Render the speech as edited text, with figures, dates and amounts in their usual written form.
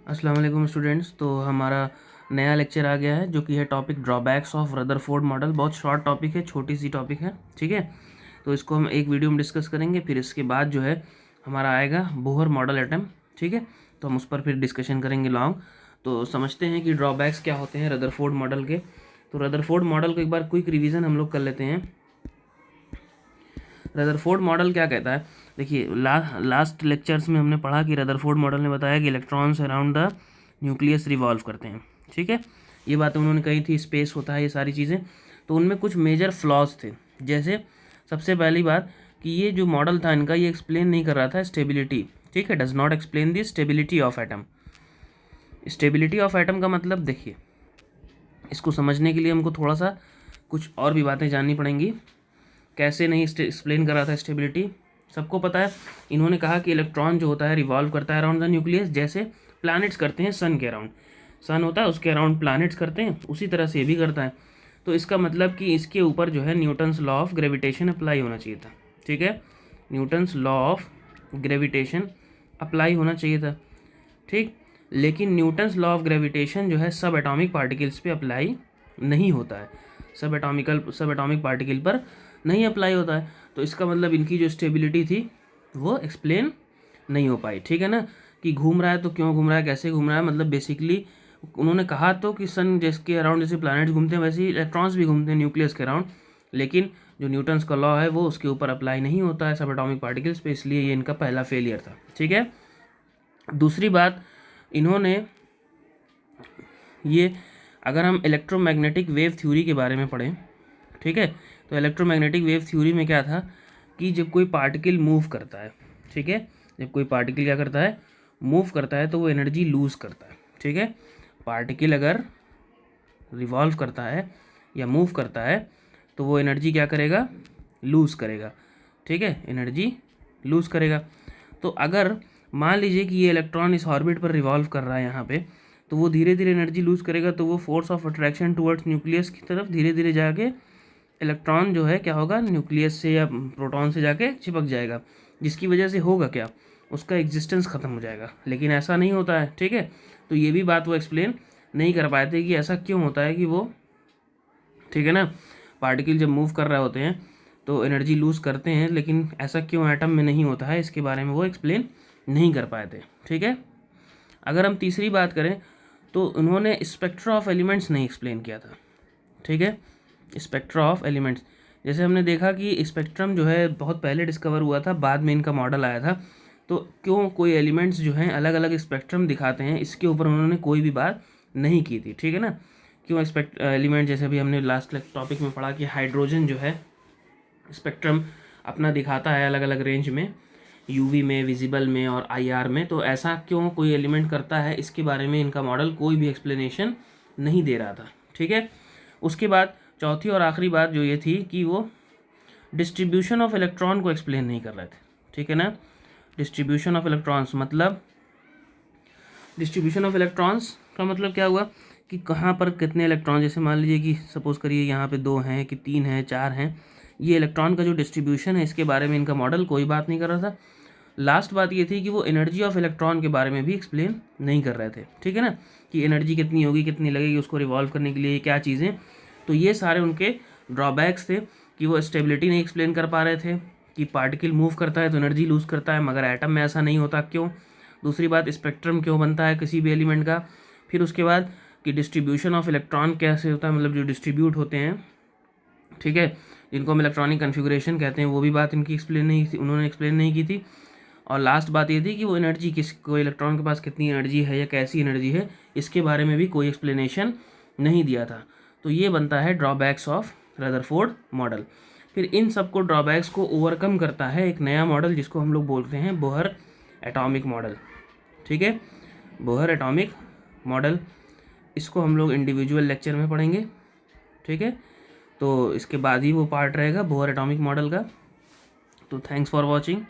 अस्सलाम वालेकुम स्टूडेंट्स। तो हमारा नया लेक्चर आ गया है जो कि है topic drawbacks of Rutherford model. बहुत शॉर्ट टॉपिक है, छोटी सी टॉपिक है, ठीक है। तो इसको हम एक वीडियो में डिस्कस करेंगे, फिर इसके बाद जो है हमारा आएगा बोहर मॉडल एटम, ठीक है। तो हम उस पर फिर डिस्कशन करेंगे लॉन्ग। तो समझते हैं कि ड्रॉबैक्स क्या होते हैं रदरफोर्ड मॉडल के। तो रदरफोर्ड मॉडल को एक बार क्विक रिवीजन हम लोग कर लेते हैं। रदरफोर्ड मॉडल क्या कहता है, देखिए लास्ट लेक्चर्स में हमने पढ़ा कि रदरफोर्ड मॉडल ने बताया कि electrons around the nucleus revolve करते हैं, ठीक है। ये बातें उन्होंने कही थी, स्पेस होता है, ये सारी चीज़ें। तो उनमें कुछ मेजर फ्लॉज थे। जैसे सबसे पहली बात कि ये जो मॉडल था इनका, ये एक्सप्लेन नहीं कर रहा था स्टेबिलिटी, ठीक है। Does not explain the stability of atom. Stability of atom का मतलब देखिए, इसको समझने के लिए हमको थोड़ा सा कुछ और भी बातें जाननी पड़ेंगी। कैसे नहीं एक्सप्लेन कर रहा था स्टेबिलिटी, सबको पता है। इन्होंने कहा कि इलेक्ट्रॉन जो होता है रिवॉल्व करता है अराउंड द न्यूक्लियस, जैसे प्लैनेट्स करते हैं सन के अराउंड। सन होता है उसके अराउंड प्लैनेट्स करते हैं, उसी तरह से ये भी करता है। तो इसका मतलब कि इसके ऊपर जो है Newton's law of gravitation apply होना चाहिए था, ठीक है। Newton's law of gravitation apply होना चाहिए था, ठीक। लेकिन न्यूटन्स लॉ ऑफ ग्रेविटेशन जो है सब एटॉमिक पार्टिकल्स पे अप्लाई नहीं होता है, सब एटॉमिक पार्टिकल पर नहीं अप्लाई होता है। तो इसका मतलब इनकी जो स्टेबिलिटी थी वो एक्सप्लेन नहीं हो पाई, ठीक है ना। कि घूम रहा है तो क्यों घूम रहा है, कैसे घूम रहा है, मतलब बेसिकली उन्होंने कहा तो कि सन जिसके अराउंड जैसे प्लैनेट्स घूमते हैं वैसे ही इलेक्ट्रॉन्स भी घूमते हैं न्यूक्लियस के अराउंड, लेकिन जो न्यूटन्स का लॉ है वो उसके ऊपर अप्लाई नहीं होता है सब एटॉमिक पार्टिकल्स पे, इसलिए ये इनका पहला फेलियर था, ठीक है। दूसरी बात, इन्होंने ये, अगर हम इलेक्ट्रोमैग्नेटिक वेव थ्योरी के बारे में पढ़ें, ठीक है, तो इलेक्ट्रोमैग्नेटिक वेव थ्योरी में क्या था कि जब कोई पार्टिकल मूव करता है, ठीक है, जब कोई पार्टिकल क्या करता है, मूव करता है, तो वो एनर्जी लूज़ करता है, ठीक है। पार्टिकल अगर रिवॉल्व करता है या मूव करता है तो वो एनर्जी क्या करेगा, लूज़ करेगा, ठीक है, एनर्जी लूज़ करेगा। तो अगर मान लीजिए कि ये इलेक्ट्रॉन इस ऑर्बिट पर रिवॉल्व कर रहा है यहाँ पे, तो वो धीरे धीरे एनर्जी लूज़ करेगा, तो वो force of attraction towards nucleus की तरफ धीरे धीरे जाके इलेक्ट्रॉन जो है क्या होगा, न्यूक्लियस से या प्रोटॉन से जाके चिपक जाएगा, जिसकी वजह से होगा क्या, उसका एग्जिस्टेंस ख़त्म हो जाएगा। लेकिन ऐसा नहीं होता है, ठीक है। तो ये भी बात वो एक्सप्लेन नहीं कर पाए थे कि ऐसा क्यों होता है कि वो, ठीक है ना, पार्टिकल जब मूव कर रहे होते हैं तो एनर्जी लूज़ करते हैं, लेकिन ऐसा क्यों एटम में नहीं होता है, इसके बारे में वो एक्सप्लेन नहीं कर पाए थे, ठीक है। अगर हम तीसरी बात करें तो उन्होंने स्पेक्ट्रा ऑफ एलिमेंट्स नहीं एक्सप्लेन किया था, ठीक है। स्पेक्ट्रा ऑफ एलिमेंट्स, जैसे हमने देखा कि स्पेक्ट्रम जो है बहुत पहले डिस्कवर हुआ था, बाद में इनका मॉडल आया था। तो क्यों कोई एलिमेंट्स जो हैं अलग अलग स्पेक्ट्रम दिखाते हैं, इसके ऊपर उन्होंने कोई भी बात नहीं की थी, ठीक है ना। क्यों एलिमेंट, जैसे अभी हमने लास्ट टॉपिक में पढ़ा कि हाइड्रोजन जो है स्पेक्ट्रम अपना दिखाता है अलग अलग रेंज में, यूवी में, विजिबल में और आईआर में। तो ऐसा क्यों कोई एलिमेंट करता है, इसके बारे में इनका मॉडल कोई भी एक्सप्लेनेशन नहीं दे रहा था, ठीक है। उसके बाद चौथी और आखिरी बात जो ये थी कि वो डिस्ट्रीब्यूशन ऑफ इलेक्ट्रॉन को एक्सप्लेन नहीं कर रहे थे, ठीक है ना। डिस्ट्रीब्यूशन ऑफ इलेक्ट्रॉन्स मतलब, डिस्ट्रीब्यूशन ऑफ इलेक्ट्रॉन्स का मतलब क्या हुआ कि कहाँ पर कितने इलेक्ट्रॉन, जैसे मान लीजिए कि सपोज़ करिए यहाँ पे 2 हैं कि 3 हैं, 4 हैं, ये इलेक्ट्रॉन का जो डिस्ट्रीब्यूशन है इसके बारे में इनका मॉडल कोई बात नहीं कर रहा था। लास्ट बात ये थी कि वो एनर्जी ऑफ इलेक्ट्रॉन के बारे में भी एक्सप्लेन नहीं कर रहे थे, ठीक है ना, कि एनर्जी कितनी होगी, कितनी लगेगी उसको रिवॉल्व करने के लिए, क्या चीज़ें। तो ये सारे उनके ड्रॉबैक्स थे कि वो स्टेबिलिटी नहीं एक्सप्लेन कर पा रहे थे, कि पार्टिकल मूव करता है तो एनर्जी लूज़ करता है, मगर एटम में ऐसा नहीं होता, क्यों। दूसरी बात, स्पेक्ट्रम क्यों बनता है किसी भी एलिमेंट का। फिर उसके बाद कि डिस्ट्रीब्यूशन ऑफ इलेक्ट्रॉन कैसे होता है, मतलब जो डिस्ट्रीब्यूट होते हैं, ठीक है, जिनको हम इलेक्ट्रॉनिक कन्फिगुरेशन कहते हैं, वो भी बात इनकी एक्सप्लेन नहीं थी, उन्होंने एक्सप्लेन नहीं की थी। और लास्ट बात ये थी कि वो एनर्जी कोई इलेक्ट्रॉन के पास कितनी एनर्जी है या कैसी एनर्जी है, इसके बारे में भी कोई एक्सप्लेनेशन नहीं दिया था। तो ये बनता है ड्रॉबैक्स ऑफ रदरफोर्ड मॉडल। फिर इन सबको ड्रॉबैक्स को ओवरकम करता है एक नया मॉडल जिसको हम लोग बोलते हैं बोहर एटॉमिक मॉडल, ठीक है, बोहर एटॉमिक मॉडल। इसको हम लोग इंडिविजुअल लेक्चर में पढ़ेंगे, ठीक है। तो इसके बाद ही वो पार्ट रहेगा बोहर एटॉमिक मॉडल का। तो थैंक्स फॉर वॉचिंग।